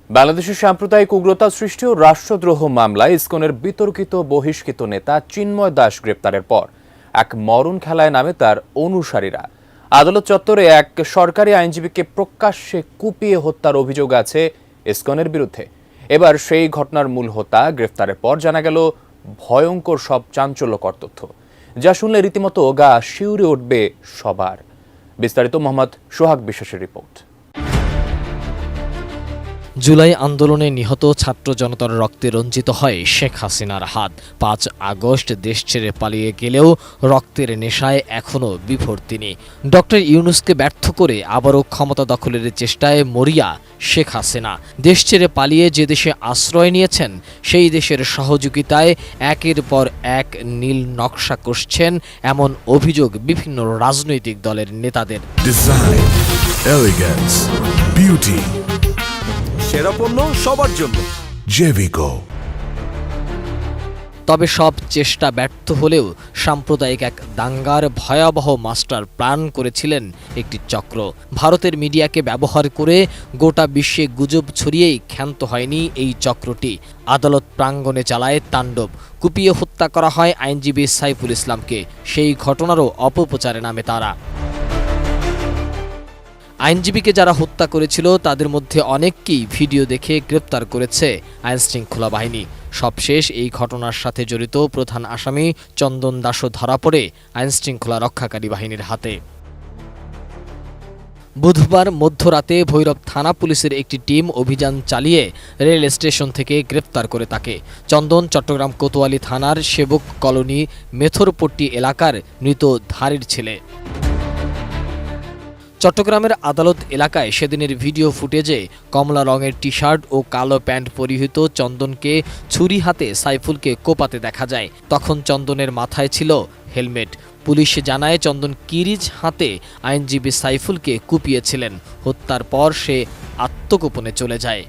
বাংলাদেশের সাম্প্রদায়িক উগ্রতা সৃষ্টি ও রাষ্ট্রদ্রোহ মামলায় ইসকনের বিতর্কিত বহিষ্কৃত নেতা চিন্ময় দাস গ্রেপ্তারের পর এক মরণ খেলায় নামে তার অনুসারীরা। আদালত চত্বরে এক সরকারি আইনজীবীকে প্রকাশ্যে কুপিয়ে হত্যার অভিযোগ আছে ইসকনের বিরুদ্ধে। এবার সেই ঘটনার মূল হোতা গ্রেফতারের পর জানা গেল ভয়ঙ্কর সব চাঞ্চল্যকর তথ্য, যা শুনলে রীতিমতো গা শিউরে উঠবে সবার। বিস্তারিত মোহাম্মদ সোহাগ বিশ্বাসের রিপোর্ট। জুলাই আন্দোলনে নিহত ছাত্র জনতার রক্তে রঞ্জিত হয় শেখ হাসিনার হাত। ৫ আগস্ট দেশ ছেড়ে পালিয়ে গেলেও রক্তের নেশায় এখনও বিভোর তিনি। ডক্টর ইউনূসকে ব্যর্থ করে আবারও ক্ষমতা দখলের চেষ্টায় মরিয়া শেখ হাসিনা। দেশ ছেড়ে পালিয়ে যে দেশে আশ্রয় নিয়েছেন সেই দেশের সহযোগিতায় একের পর এক নীল নকশা কষছেন এমন অভিযোগ বিভিন্ন রাজনৈতিক দলের নেতাদের। ডিজাইন, এলিগেন্স, বিউটি, সেরা পণ্য সবার জন্য জেভিকো। তবে সব চেষ্টা ব্যর্থ হলেও সাম্প্রদায়িক এক দাঙ্গার ভয়াবহ মাস্টার প্ল্যান করেছিলেন একটি চক্র। ভারতের মিডিয়াকে ব্যবহার করে গোটা বিশ্বে গুজব ছড়িয়েই ক্ষান্ত হয়নি এই চক্রটি। আদালত প্রাঙ্গণে চালায় তাণ্ডব। কুপিয়ে হত্যা করা হয় আইনজীবী সাইফুল ইসলামকে। সেই ঘটনারও অপপ্রচারে নামে তারা। আইনজীবীকে যারা হত্যা করেছিল তাদের মধ্যে অনেককেই ভিডিও দেখে গ্রেপ্তার করেছে আইনশৃঙ্খলা বাহিনী। সবশেষ এই ঘটনার সাথে জড়িত প্রধান আসামি চন্দন দাসও ধরা পড়ে আইনশৃঙ্খলা রক্ষাকারী বাহিনীর হাতে। বুধবার মধ্যরাতে ভৈরব থানা পুলিশের একটি টিম অভিযান চালিয়ে রেল স্টেশন থেকে গ্রেপ্তার করে তাকে। চন্দন চট্টগ্রাম কোতোয়ালি থানার সেবক কলোনি মেথরপট্টি এলাকার মৃত ধারীর ছেলে। চট্টগ্রামের আদালত এলাকায় সেদিনের ভিডিও ফুটেজে কমলা রঙের টি শার্ট ও কালো প্যান্ট পরিহিত চন্দনকে ছুরি হাতে সাইফুলকে কোপাতে দেখা যায়। তখন চন্দনের মাথায় ছিল হেলমেট। পুলিশ জানায় চন্দন কিরিচ হাতে আইনজীবী সাইফুলকে কুপিয়েছিলেন। হত্যার পর সে আত্মগোপনে চলে যায়।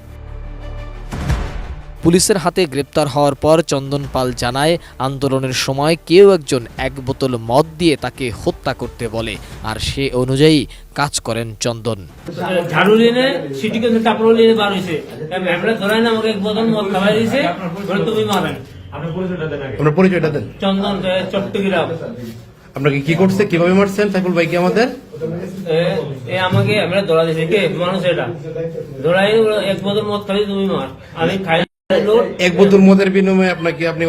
পুলিশের হাতে গ্রেপ্তার হওয়ার পর চন্দন পাল জানায়, আন্দোলনের সময় কেউ একজন এক বোতল মদ দিয়ে তাকে হত্যা করতে বলে, আর সে অনুযায়ী কাজ করেন চন্দন। ঝাড়ু নিয়ে সিটিকে তারপর নিয়ে বার হইছে, আমরা ধরাই না আমাকে এক বোতল মদ খাওয়াই দিয়েছে, তুমি মারেন। আপনার পরিচয়টা দেন। চন্দন, চট্টগ্রাম। আপনাকে কি করছে, কিভাবে মারছেন সাইফুল ভাই? কি আমাদের আমাকে আমরা ধরা দিয়েছে, কে মানুষ এটা ধরাই এক বোতল মদ খাই তুমি মার, আমি খাই। এক বোতল মদের বিনিময়ে আপনাকে আপনি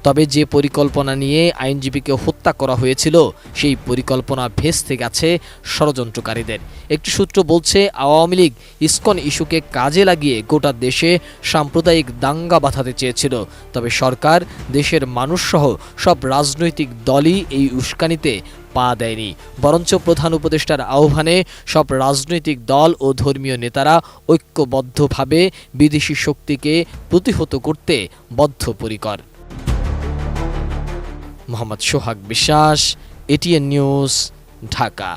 তবে যে পরিকল্পনা নিয়ে আইনজীবীকে হত্যা করা হয়েছিল সেই পরিকল্পনা ভেস্তে গেছে ষড়যন্ত্রকারীদের। একটি সূত্র বলছে, আওয়ামী লীগ ইসকন ইস্যুকে কাজে লাগিয়ে গোটা দেশে সাম্প্রদায়িক দাঙ্গা বাঁধাতে চেয়েছিল। তবে সরকার, দেশের মানুষসহ সব রাজনৈতিক দলই এই উস্কানিতে পা দেয়নি। বরঞ্চ প্রধান উপদেষ্টার আহ্বানে সব রাজনৈতিক দল ও ধর্মীয় নেতারা ঐক্যবদ্ধভাবে বিদেশি শক্তিকে প্রতিহত করতে বদ্ধপরিকর। মোহাম্মদ সোহাগ বিশ্বাস, এটিএন নিউজ, ঢাকা।